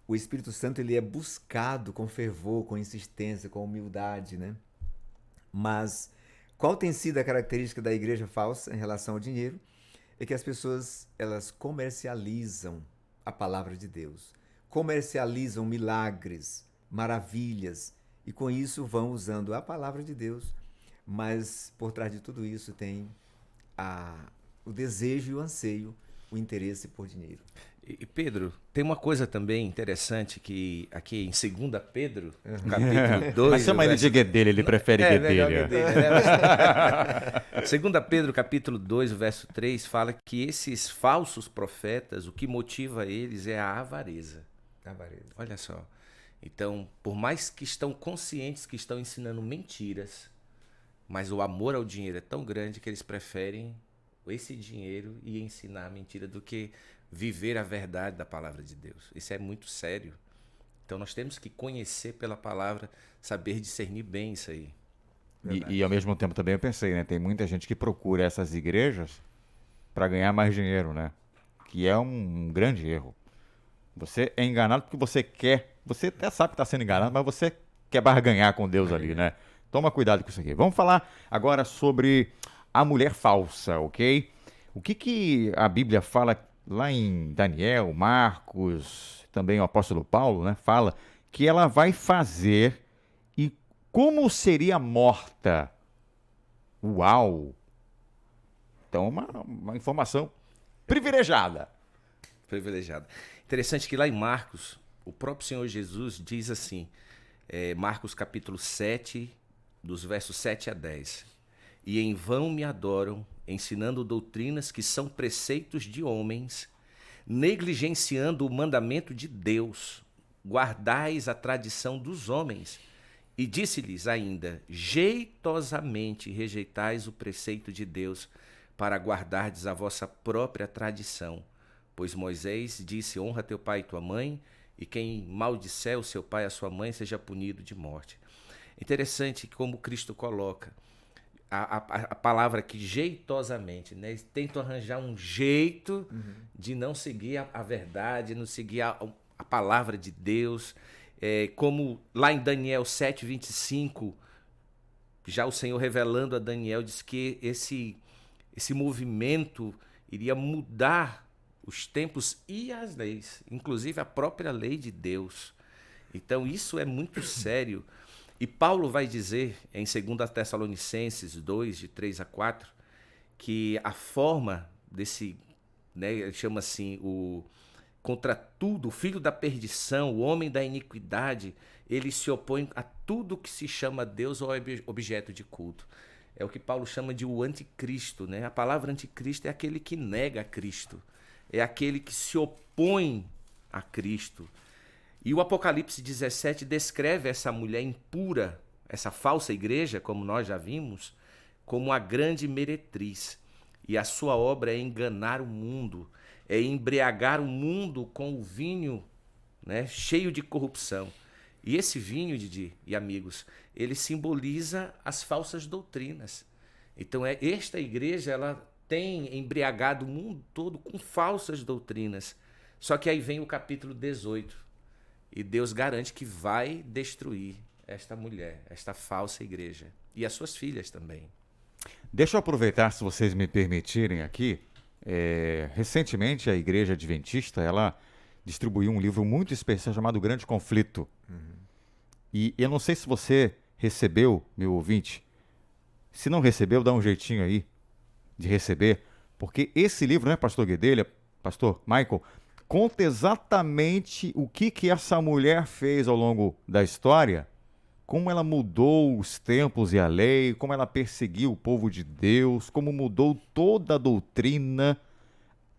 O Espírito Santo ele é buscado com fervor, com insistência, com humildade, né? Mas qual tem sido a característica da igreja falsa em relação ao dinheiro? É que as pessoas elas comercializam a palavra de Deus, comercializam milagres, maravilhas, e com isso vão usando a palavra de Deus, mas por trás de tudo isso tem o desejo e o anseio, o interesse por dinheiro. E Pedro, tem uma coisa também interessante que aqui em 2 Pedro, capítulo 2... Mas chama ele de Guedelha, ele prefere Guedelha. 2 Pedro, capítulo 2, verso 3, fala que esses falsos profetas, o que motiva eles é a avareza. Avareza. Olha só. Então, por mais que estão conscientes que estão ensinando mentiras, mas o amor ao dinheiro é tão grande que eles preferem esse dinheiro e ensinar a mentira do que viver a verdade da palavra de Deus. Isso é muito sério. Então nós temos que conhecer pela palavra, saber discernir bem isso aí. E ao mesmo tempo também eu pensei, né? Tem muita gente que procura essas igrejas para ganhar mais dinheiro, né? Que é um grande erro. Você é enganado porque você quer, você até sabe que está sendo enganado, mas você quer barganhar com Deus ali, né? Toma cuidado com isso aqui. Vamos falar agora sobre a mulher falsa, ok? O que a Bíblia fala lá em Daniel, Marcos, também o apóstolo Paulo, né? Fala que ela vai fazer e como seria morta. Uau! Então, uma informação privilegiada. Privilegiada. Interessante que lá em Marcos, o próprio Senhor Jesus diz assim, Marcos capítulo 7, dos versos 7 a 10. E em vão me adoram, ensinando doutrinas que são preceitos de homens, negligenciando o mandamento de Deus. Guardais a tradição dos homens. E disse-lhes ainda, jeitosamente rejeitais o preceito de Deus, para guardardes a vossa própria tradição. Pois Moisés disse, honra teu pai e tua mãe, e quem maldisser o seu pai e a sua mãe seja punido de morte. Interessante como Cristo coloca a palavra aqui, jeitosamente, né? Eles tentam arranjar um jeito de não seguir a verdade, não seguir a palavra de Deus. Como lá em Daniel 7:25, já o Senhor revelando a Daniel, diz que esse movimento iria mudar os tempos e as leis, inclusive a própria lei de Deus. Então isso é muito sério. E Paulo vai dizer em 2 Tessalonicenses 2, de 3 a 4, que a forma desse, né, ele chama assim, contra tudo, o filho da perdição, o homem da iniquidade, ele se opõe a tudo que se chama Deus ou objeto de culto. É o que Paulo chama de o anticristo, né? A palavra anticristo é aquele que nega a Cristo, é aquele que se opõe a Cristo. E o Apocalipse 17 descreve essa mulher impura, essa falsa igreja, como nós já vimos, como a grande meretriz. E a sua obra é enganar o mundo, é embriagar o mundo com o vinho, né, cheio de corrupção. E esse vinho, Didi e amigos, ele simboliza as falsas doutrinas. Então esta igreja, ela tem embriagado o mundo todo com falsas doutrinas. Só que aí vem o capítulo 18. E Deus garante que vai destruir esta mulher, esta falsa igreja. E as suas filhas também. Deixa eu aproveitar, se vocês me permitirem aqui. Recentemente, a Igreja Adventista, ela distribuiu um livro muito especial chamado Grande Conflito. E eu não sei se você recebeu, meu ouvinte. Se não recebeu, dá um jeitinho aí de receber. Porque esse livro, né, pastor Guedelha, pastor Michael, conta exatamente o que essa mulher fez ao longo da história, como ela mudou os tempos e a lei, como ela perseguiu o povo de Deus, como mudou toda a doutrina.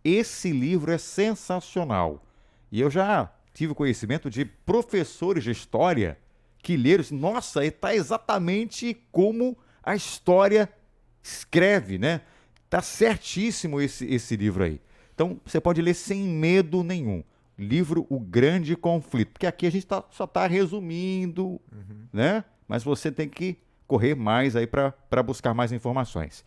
Esse livro é sensacional. E eu já tive conhecimento de professores de história que leram, nossa, está exatamente como a história escreve, né? Está certíssimo esse livro aí. Então, você pode ler sem medo nenhum. Livro O Grande Conflito. Porque aqui a gente só está resumindo, né? Mas você tem que correr mais aí para buscar mais informações.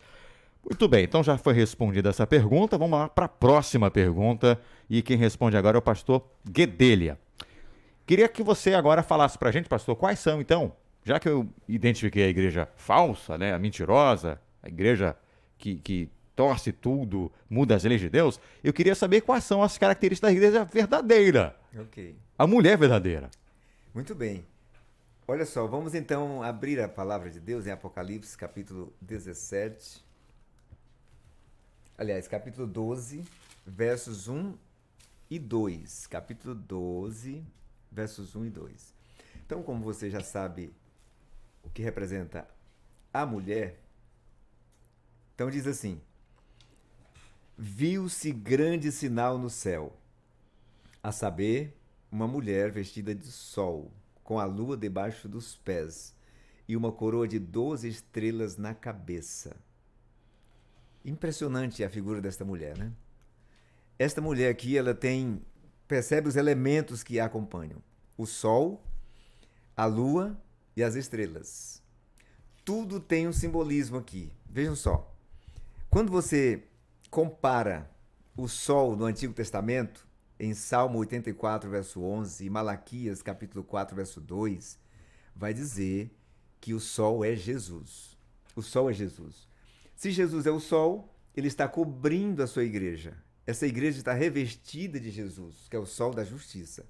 Muito bem, então já foi respondida essa pergunta. Vamos lá para a próxima pergunta. E quem responde agora é o pastor Guedelha. Queria que você agora falasse para a gente, pastor, quais são, então, já que eu identifiquei a igreja falsa, né, a mentirosa, a igreja que torce tudo, muda as leis de Deus, eu queria saber quais são as características da igreja verdadeira. Ok. A mulher verdadeira. Muito bem. Olha só, vamos então abrir a palavra de Deus em Apocalipse, capítulo 17. Aliás, capítulo 12, versos 1 e 2. Capítulo 12, versos 1 e 2. Então, como você já sabe o que representa a mulher, então diz assim: viu-se grande sinal no céu, a saber, uma mulher vestida de sol, com a lua debaixo dos pés e uma coroa de 12 estrelas na cabeça. Impressionante a figura desta mulher, né? Esta mulher aqui, ela percebe os elementos que a acompanham: o sol, a lua e as estrelas. Tudo tem um simbolismo aqui. Vejam só. Quando você compara o sol no Antigo Testamento, em Salmo 84, verso 11, e Malaquias, capítulo 4, verso 2, vai dizer que o sol é Jesus. O sol é Jesus. Se Jesus é o sol, ele está cobrindo a sua igreja. Essa igreja está revestida de Jesus, que é o sol da justiça.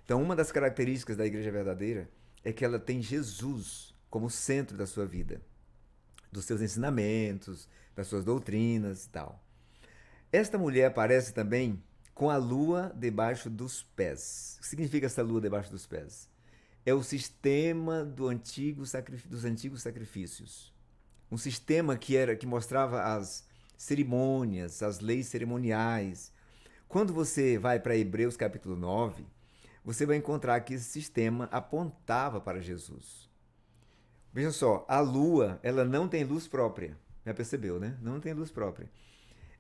Então, uma das características da igreja verdadeira é que ela tem Jesus como centro da sua vida, dos seus ensinamentos, das suas doutrinas e tal. Esta mulher aparece também com a lua debaixo dos pés. O que significa essa lua debaixo dos pés? É o sistema dos antigos sacrifícios. Um sistema que mostrava as cerimônias, as leis cerimoniais. Quando você vai para Hebreus capítulo 9, você vai encontrar que esse sistema apontava para Jesus. Veja só, a lua, ela não tem luz própria. Já percebeu, né? Não tem luz própria.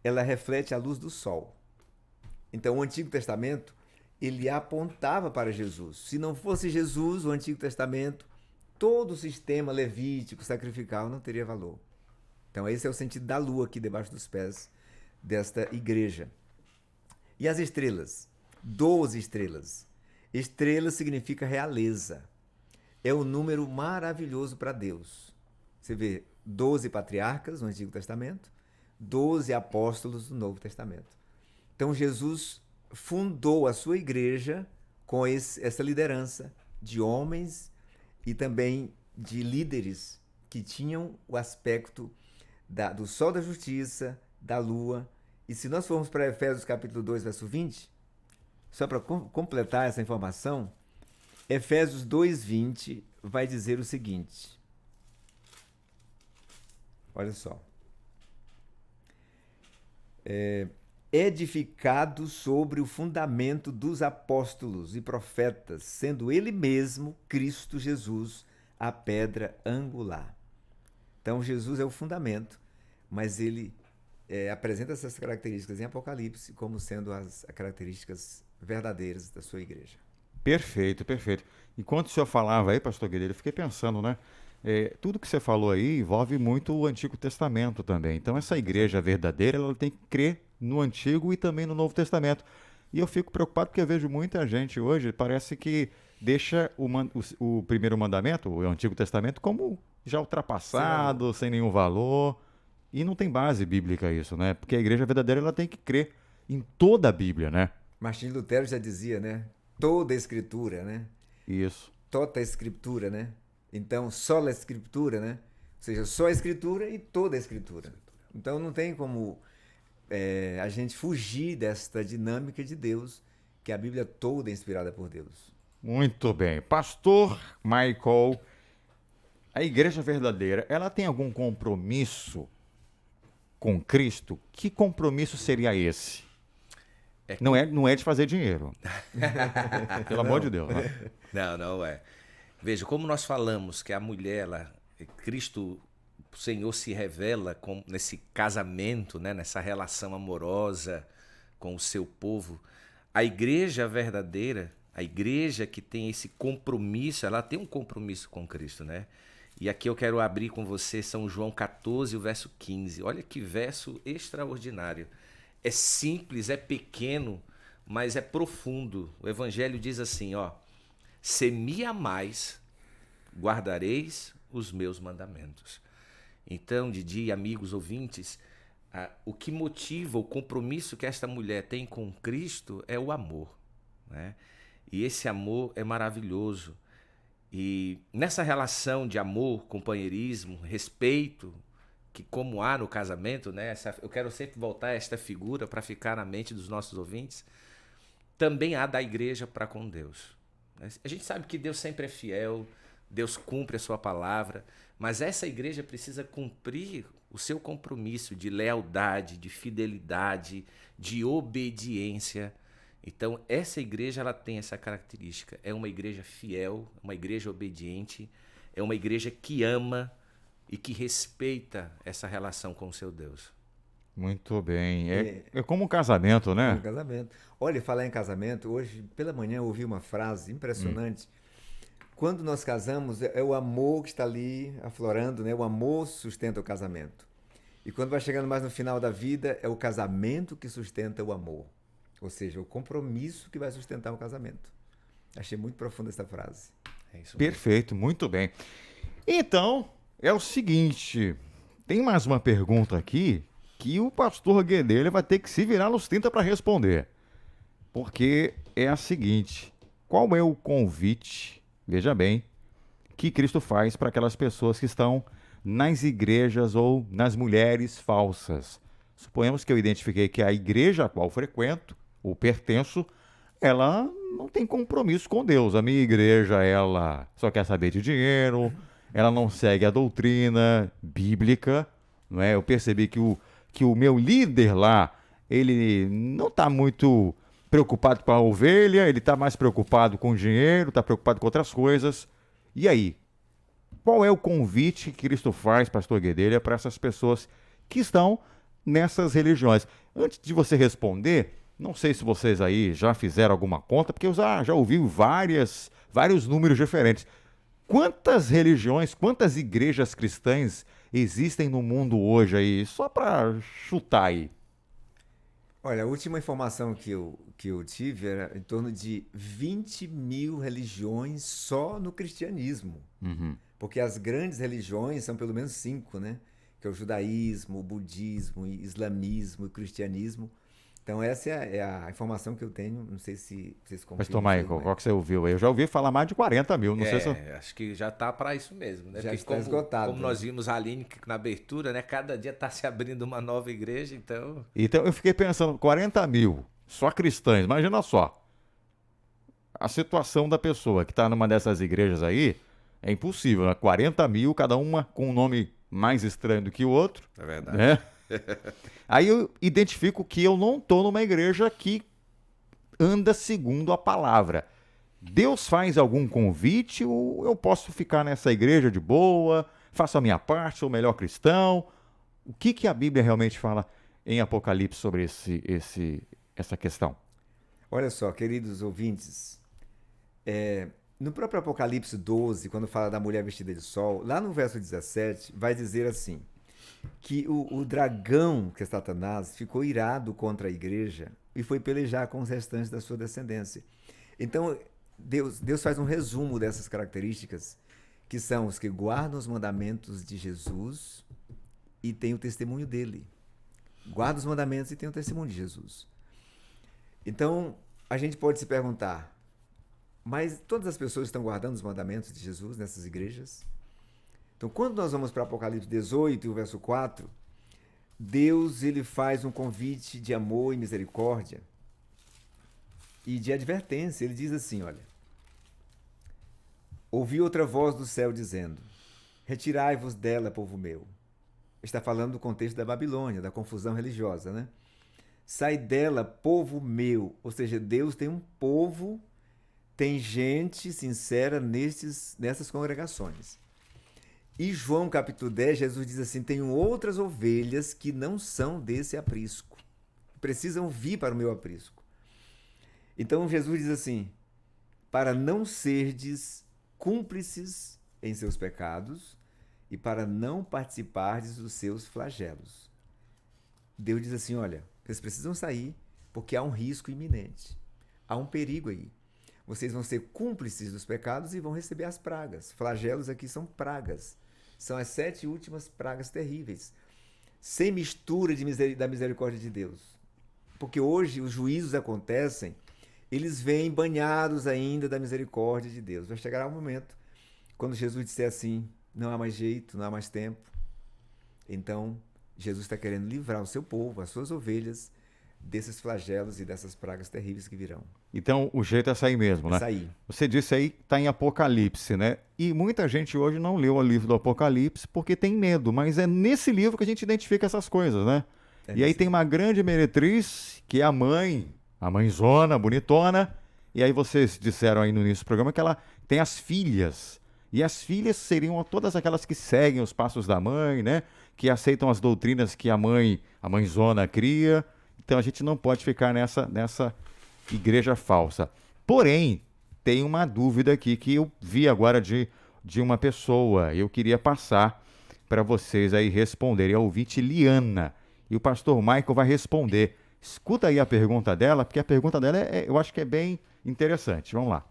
Ela reflete a luz do sol. Então, o Antigo Testamento, ele apontava para Jesus. Se não fosse Jesus, o Antigo Testamento, todo o sistema levítico, sacrificial, não teria valor. Então, esse é o sentido da lua aqui debaixo dos pés desta igreja. E as estrelas? 12 estrelas. Estrela significa realeza. É um número maravilhoso para Deus. Você vê 12 patriarcas no Antigo Testamento, 12 apóstolos no Novo Testamento. Então, Jesus fundou a sua igreja com essa liderança de homens e também de líderes que tinham o aspecto do sol da justiça, da lua. E se nós formos para Efésios capítulo 2, verso 20, só para completar essa informação, Efésios 2, 20 vai dizer o seguinte. Olha só. Edificado sobre o fundamento dos apóstolos e profetas, sendo ele mesmo, Cristo Jesus, a pedra angular. Então, Jesus é o fundamento, mas ele apresenta essas características em Apocalipse como sendo as características verdadeiras da sua igreja. Perfeito, perfeito. Enquanto o senhor falava aí, pastor Guilherme, eu fiquei pensando, né? Tudo que você falou aí envolve muito o Antigo Testamento também. Então, essa igreja verdadeira, ela tem que crer no Antigo e também no Novo Testamento. E eu fico preocupado porque eu vejo muita gente hoje, parece que deixa o primeiro mandamento, o Antigo Testamento, como já ultrapassado, sem nenhum valor. E não tem base bíblica isso, né? Porque a igreja verdadeira ela tem que crer em toda a Bíblia, né? Martim Lutero já dizia, né? Toda a escritura, né? Isso. Toda a escritura, né? Então, só a escritura, né? Ou seja, só a escritura e toda a escritura. Então, não tem como a gente fugir desta dinâmica de Deus, que a Bíblia toda é inspirada por Deus. Muito bem. Pastor Michael, a igreja verdadeira, ela tem algum compromisso com Cristo? Que compromisso seria esse? Não é de fazer dinheiro. Pelo amor de Deus. Né? Não é. Veja, como nós falamos que a mulher, Cristo, o Senhor se revela nesse casamento, né, nessa relação amorosa com o seu povo. A igreja verdadeira, a igreja que tem esse compromisso, ela tem um compromisso com Cristo, né? E aqui eu quero abrir com você São João 14, o verso 15. Olha que verso extraordinário. É simples, é pequeno, mas é profundo. O Evangelho diz assim, ó: se me amais, guardareis os meus mandamentos. Então, Didi, amigos ouvintes, o que motiva o compromisso que esta mulher tem com Cristo é o amor, né? E esse amor é maravilhoso. E nessa relação de amor, companheirismo, respeito, que como há no casamento, né? Eu quero sempre voltar a esta figura para ficar na mente dos nossos ouvintes, também há da igreja para com Deus. A gente sabe que Deus sempre é fiel, Deus cumpre a sua palavra, mas essa igreja precisa cumprir o seu compromisso de lealdade, de fidelidade, de obediência. Então, essa igreja ela tem essa característica. É uma igreja fiel, uma igreja obediente, é uma igreja que ama e que respeita essa relação com o seu Deus. Muito bem. É como um casamento, né? Um casamento. Olha, falar em casamento, hoje pela manhã eu ouvi uma frase impressionante. Quando nós casamos, é o amor que está ali aflorando, né? O amor sustenta o casamento. E quando vai chegando mais no final da vida, é o casamento que sustenta o amor. Ou seja, o compromisso que vai sustentar o casamento. Achei muito profunda essa frase. É isso mesmo. Perfeito, muito bem. Então, é o seguinte, tem mais uma pergunta aqui que o pastor Guedelha vai ter que se virar nos 30 para responder. Porque é a seguinte, qual é o convite, veja bem, que Cristo faz para aquelas pessoas que estão nas igrejas ou nas mulheres falsas? Suponhamos que eu identifiquei que a igreja a qual frequento, ou pertenço, ela não tem compromisso com Deus. A minha igreja, ela só quer saber de dinheiro, ela não segue a doutrina bíblica, não é? Eu percebi que o meu líder lá, ele não está muito preocupado com a ovelha, ele está mais preocupado com o dinheiro, está preocupado com outras coisas. E aí? Qual é o convite que Cristo faz, pastor Guedelha, para essas pessoas que estão nessas religiões? Antes de você responder, não sei se vocês aí já fizeram alguma conta, porque eu já ouvi vários números diferentes. Quantas religiões, quantas igrejas cristãs existem no mundo hoje aí? Só para chutar aí. Olha, a última informação que eu tive era em torno de 20 mil religiões só no cristianismo. Uhum. Porque as grandes religiões são pelo menos 5, né? Que é o judaísmo, o budismo, o islamismo, o cristianismo. Então essa é a informação que eu tenho, não sei se vocês confirmam. Pastor Michael, qual que você ouviu aí? Eu já ouvi falar mais de 40 mil, não sei se... Acho que já está para isso mesmo, né? Já porque está esgotado. Como nós vimos a Aline na abertura, né? Cada dia está se abrindo uma nova igreja, então... Então eu fiquei pensando, 40 mil, só cristãs, imagina só. A situação da pessoa que está numa dessas igrejas aí é impossível, né? 40 mil, cada uma com um nome mais estranho do que o outro. É verdade. Né? Aí eu identifico que eu não estou numa igreja que anda segundo a palavra. Deus faz algum convite ou eu posso ficar nessa igreja de boa, faço a minha parte, sou o melhor cristão? O que a Bíblia realmente fala em Apocalipse sobre essa questão? Olha só, queridos ouvintes, no próprio Apocalipse 12, quando fala da mulher vestida de sol, lá no verso 17, vai dizer assim, que o dragão, que é Satanás, ficou irado contra a igreja e foi pelejar com os restantes da sua descendência. Então, Deus faz um resumo dessas características, que são os que guardam os mandamentos de Jesus e tem o testemunho dele. Guarda os mandamentos e tem o testemunho de Jesus. Então, a gente pode se perguntar, mas todas as pessoas estão guardando os mandamentos de Jesus nessas igrejas? Então, quando nós vamos para Apocalipse 18, o verso 4, Deus ele faz um convite de amor e misericórdia e de advertência. Ele diz assim, olha, ouvi outra voz do céu dizendo, retirai-vos dela, povo meu. Está falando do contexto da Babilônia, da confusão religiosa, né? Sai dela, povo meu. Ou seja, Deus tem um povo, tem gente sincera nessas congregações. E João capítulo 10, Jesus diz assim, tenho outras ovelhas que não são desse aprisco. Precisam vir para o meu aprisco. Então Jesus diz assim, para não serdes cúmplices em seus pecados e para não participardes dos seus flagelos. Deus diz assim, olha, vocês precisam sair porque há um risco iminente. Há um perigo aí. Vocês vão ser cúmplices dos pecados e vão receber as pragas. Flagelos aqui são pragas. São as 7 últimas pragas terríveis. Sem mistura da misericórdia de Deus. Porque hoje os juízos acontecem, eles vêm banhados ainda da misericórdia de Deus. Vai chegar um momento, quando Jesus disser assim, não há mais jeito, não há mais tempo. Então, Jesus está querendo livrar o seu povo, as suas ovelhas, desses flagelos e dessas pragas terríveis que virão. Então, o jeito é sair mesmo, né? Sair. Você disse aí que está em Apocalipse, né? E muita gente hoje não leu o livro do Apocalipse porque tem medo, mas é nesse livro que a gente identifica essas coisas, né? E aí tem uma grande meretriz, que é a mãezona, bonitona, e aí vocês disseram aí no início do programa que ela tem as filhas, e as filhas seriam todas aquelas que seguem os passos da mãe, né? Que aceitam as doutrinas que a mãezona cria. Então a gente não pode ficar nessa igreja falsa. Porém, tem uma dúvida aqui que eu vi agora de uma pessoa. Eu queria passar para vocês aí responderem. É a ouvinte Liana. E o pastor Michael vai responder. Escuta aí a pergunta dela, porque a pergunta dela eu acho que é bem interessante. Vamos lá.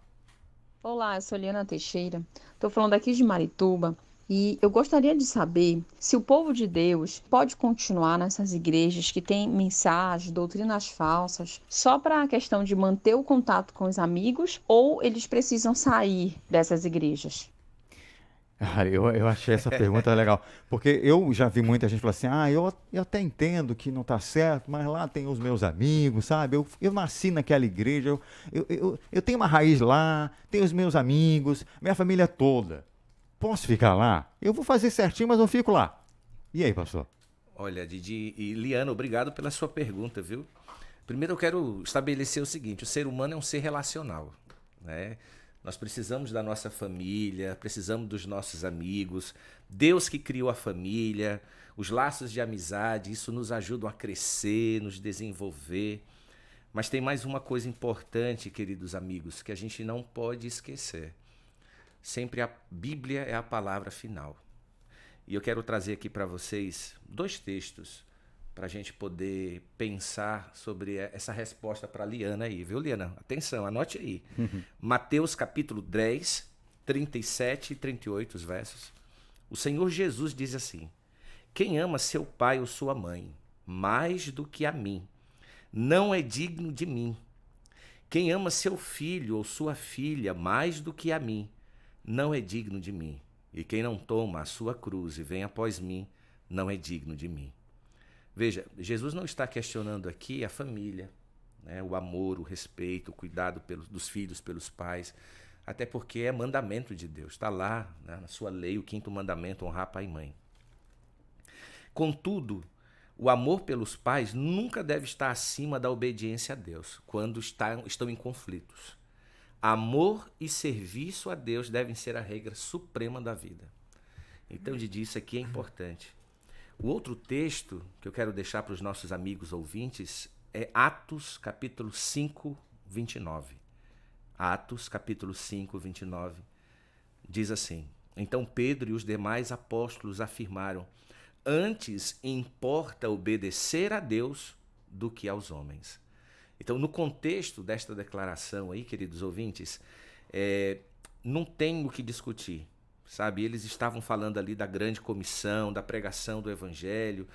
Olá, eu sou Liana Teixeira. Estou falando aqui de Marituba. E eu gostaria de saber se o povo de Deus pode continuar nessas igrejas que têm mensagens, doutrinas falsas, só para a questão de manter o contato com os amigos, ou eles precisam sair dessas igrejas? Eu achei essa pergunta legal, porque eu já vi muita gente falar assim, eu até entendo que não está certo, mas lá tem os meus amigos, sabe? Eu nasci naquela igreja, eu tenho uma raiz lá, tenho os meus amigos, minha família toda. Posso ficar lá? Eu vou fazer certinho, mas eu fico lá. E aí, pastor? Olha, Didi e Liana, obrigado pela sua pergunta, viu? Primeiro eu quero estabelecer o seguinte, o ser humano é um ser relacional, né? Nós precisamos da nossa família, precisamos dos nossos amigos. Deus que criou a família, os laços de amizade, isso nos ajuda a crescer, nos desenvolver. Mas tem mais uma coisa importante, queridos amigos, que a gente não pode esquecer. Sempre a Bíblia é a palavra final. E eu quero trazer aqui para vocês 2 textos para a gente poder pensar sobre essa resposta para a Liana aí, viu, Liana? Atenção, anote aí. Mateus capítulo 10, 37 e 38, os versos. O Senhor Jesus diz assim, quem ama seu pai ou sua mãe mais do que a mim, não é digno de mim. Quem ama seu filho ou sua filha mais do que a mim, não é digno de mim. E quem não toma a sua cruz e vem após mim, não é digno de mim. Veja, Jesus não está questionando aqui a família, né? O amor, o respeito, o cuidado dos filhos pelos pais, até porque é mandamento de Deus. Está lá, né, na sua lei, o 5º mandamento, honrar pai e mãe. Contudo, o amor pelos pais nunca deve estar acima da obediência a Deus, quando estão em conflitos. Amor e serviço a Deus devem ser a regra suprema da vida. Então, Didi, isso aqui é importante. O outro texto que eu quero deixar para os nossos amigos ouvintes é Atos, capítulo 5, 29. Atos, capítulo 5, 29, diz assim, então Pedro e os demais apóstolos afirmaram, antes importa obedecer a Deus do que aos homens. Então, no contexto desta declaração aí, queridos ouvintes, não tem o que discutir. sabe? Eles estavam falando ali da grande comissão, da pregação do evangelho,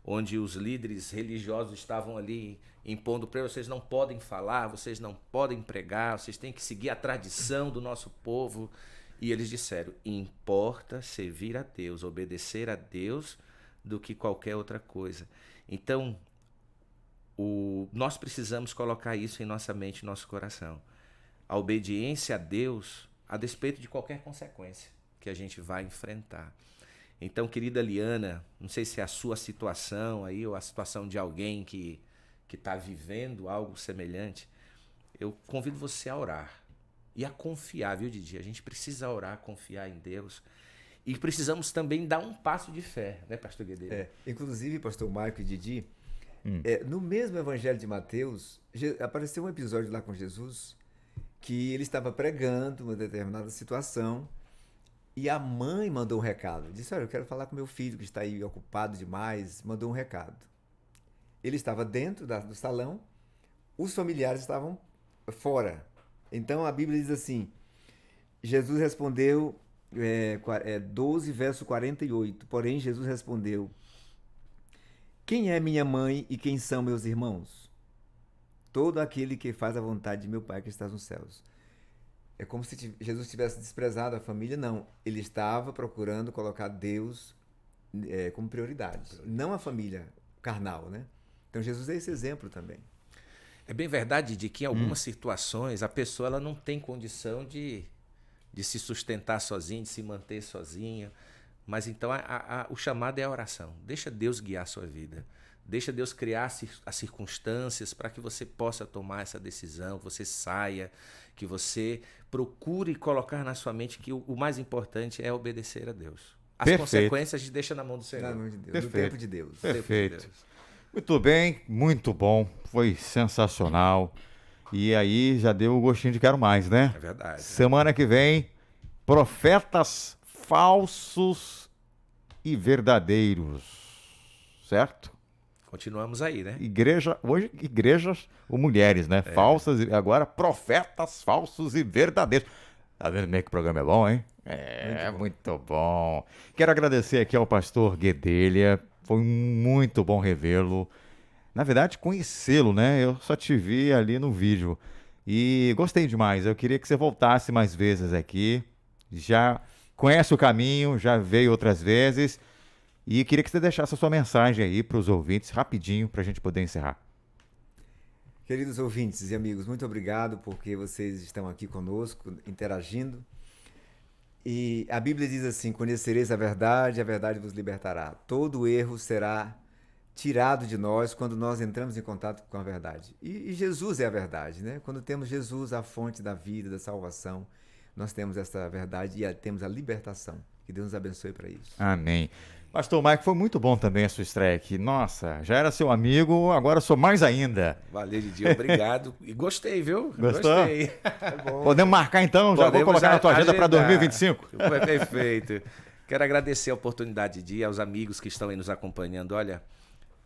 onde os líderes religiosos estavam ali impondo para eles: vocês não podem falar, vocês não podem pregar, vocês têm que seguir a tradição do nosso povo. E eles disseram: importa servir a Deus, obedecer a Deus, do que qualquer outra coisa. Então, nós precisamos colocar isso em nossa mente e nosso coração. A obediência a Deus, a despeito de qualquer consequência que a gente vai enfrentar. Então, querida Liana, não sei se é a sua situação aí, ou a situação de alguém que está vivendo algo semelhante, eu convido você a orar e a confiar, viu, Didi? A gente precisa orar, confiar em Deus. E precisamos também dar um passo de fé, né, pastor Guedeiro? Inclusive, pastor Marco e Didi, no mesmo evangelho de Mateus, apareceu um episódio lá com Jesus que ele estava pregando uma determinada situação e a mãe mandou um recado. Disse: olha, eu quero falar com meu filho que está aí ocupado demais. Mandou um recado. Ele estava dentro do salão, os familiares estavam fora. Então a Bíblia diz assim, Jesus respondeu, 12, verso 48. Porém, Jesus respondeu: quem é minha mãe e quem são meus irmãos? Todo aquele que faz a vontade de meu Pai que está nos céus. É como se Jesus tivesse desprezado a família. Não, ele estava procurando colocar Deus como prioridade, não a família carnal, né? Então Jesus é esse exemplo também. É bem verdade de que em algumas situações a pessoa ela não tem condição de se sustentar sozinha, de se manter sozinha. Mas então o chamado é a oração. Deixa Deus guiar a sua vida. Deixa Deus criar as circunstâncias para que você possa tomar essa decisão, que você saia, que você procure colocar na sua mente que o mais importante é obedecer a Deus. As consequências a gente deixa na mão do Senhor. Na mão de Deus, no tempo de Deus. Perfeito. Muito bem, muito bom. Foi sensacional. E aí já deu o gostinho de quero mais, né? É verdade. Semana que vem, profetas falsos e verdadeiros. Certo? Continuamos aí, né? Hoje, igrejas ou mulheres, né? Falsas e agora profetas falsos e verdadeiros. Tá vendo como é que o programa é bom, hein? Muito bom. Quero agradecer aqui ao pastor Guedelha. Foi muito bom revê-lo. Na verdade, conhecê-lo, né? Eu só te vi ali no vídeo. E gostei demais. Eu queria que você voltasse mais vezes aqui. Já conhece o caminho, já veio outras vezes. E queria que você deixasse a sua mensagem aí para os ouvintes, rapidinho, para a gente poder encerrar. Queridos ouvintes e amigos, muito obrigado porque vocês estão aqui conosco, interagindo. E a Bíblia diz assim: conhecereis a verdade vos libertará. Todo erro será tirado de nós quando nós entramos em contato com a verdade. E Jesus é a verdade, né? Quando temos Jesus, a fonte da vida, da salvação, nós temos essa verdade e temos a libertação. Que Deus nos abençoe para isso. Amém. Pastor Mike, foi muito bom também a sua estreia aqui. Nossa, já era seu amigo, agora sou mais ainda. Valeu, Didi, obrigado. E gostei, viu? Gostou? Gostei. Podemos marcar então? Já vou colocar na tua agenda para 2025. Perfeito. Quero agradecer a oportunidade, Didi, aos amigos que estão aí nos acompanhando. Olha,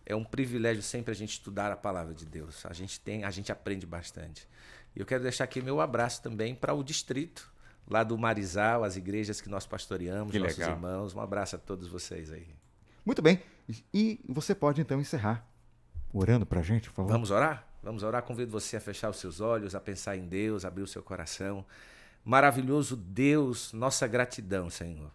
é um privilégio sempre a gente estudar a palavra de Deus. A gente aprende bastante. E eu quero deixar aqui meu abraço também para o distrito lá do Marizal, as igrejas que nós pastoreamos, que nossos legal. Irmãos. Um abraço a todos vocês aí. Muito bem. E você pode então encerrar orando pra gente, por favor? Vamos orar? Vamos orar. Convido você a fechar os seus olhos, a pensar em Deus, abrir o seu coração. Maravilhoso Deus, nossa gratidão, Senhor.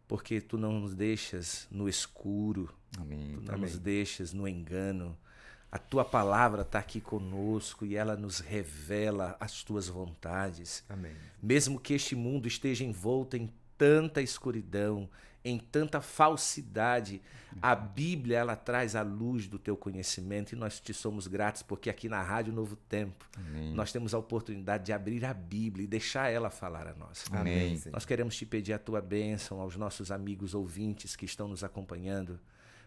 Porque Tu não nos deixas no escuro. Amém. Tu não nos deixas no engano. A Tua palavra está aqui conosco e ela nos revela as Tuas vontades. Amém. Mesmo que este mundo esteja envolto em tanta escuridão, em tanta falsidade, a Bíblia ela traz a luz do Teu conhecimento e nós te somos gratos porque aqui na Rádio Novo Tempo nós temos a oportunidade de abrir a Bíblia e deixar ela falar a nós. Amém. Nós queremos te pedir a Tua bênção aos nossos amigos ouvintes que estão nos acompanhando,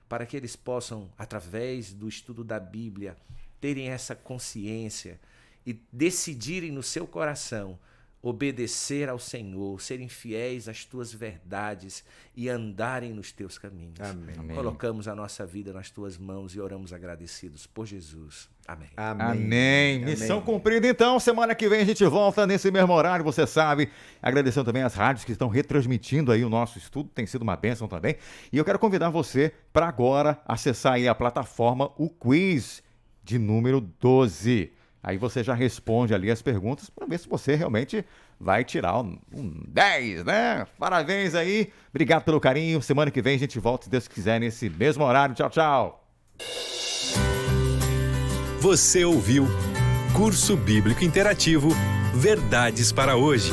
para que eles possam, através do estudo da Bíblia, terem essa consciência e decidirem no seu coração obedecer ao Senhor, serem fiéis às tuas verdades e andarem nos teus caminhos. Amém. Colocamos a nossa vida nas tuas mãos e oramos agradecidos por Jesus. Amém. Amém. Missão cumprida, então. Semana que vem a gente volta nesse mesmo horário, você sabe. Agradecendo também as rádios que estão retransmitindo aí o nosso estudo. Tem sido uma bênção também. E eu quero convidar você para agora acessar aí a plataforma, o quiz de número 12. Aí você já responde ali as perguntas para ver se você realmente vai tirar um 10, né? Parabéns aí. Obrigado pelo carinho. Semana que vem a gente volta, se Deus quiser, nesse mesmo horário. Tchau, tchau. Você ouviu Curso Bíblico Interativo Verdades para Hoje.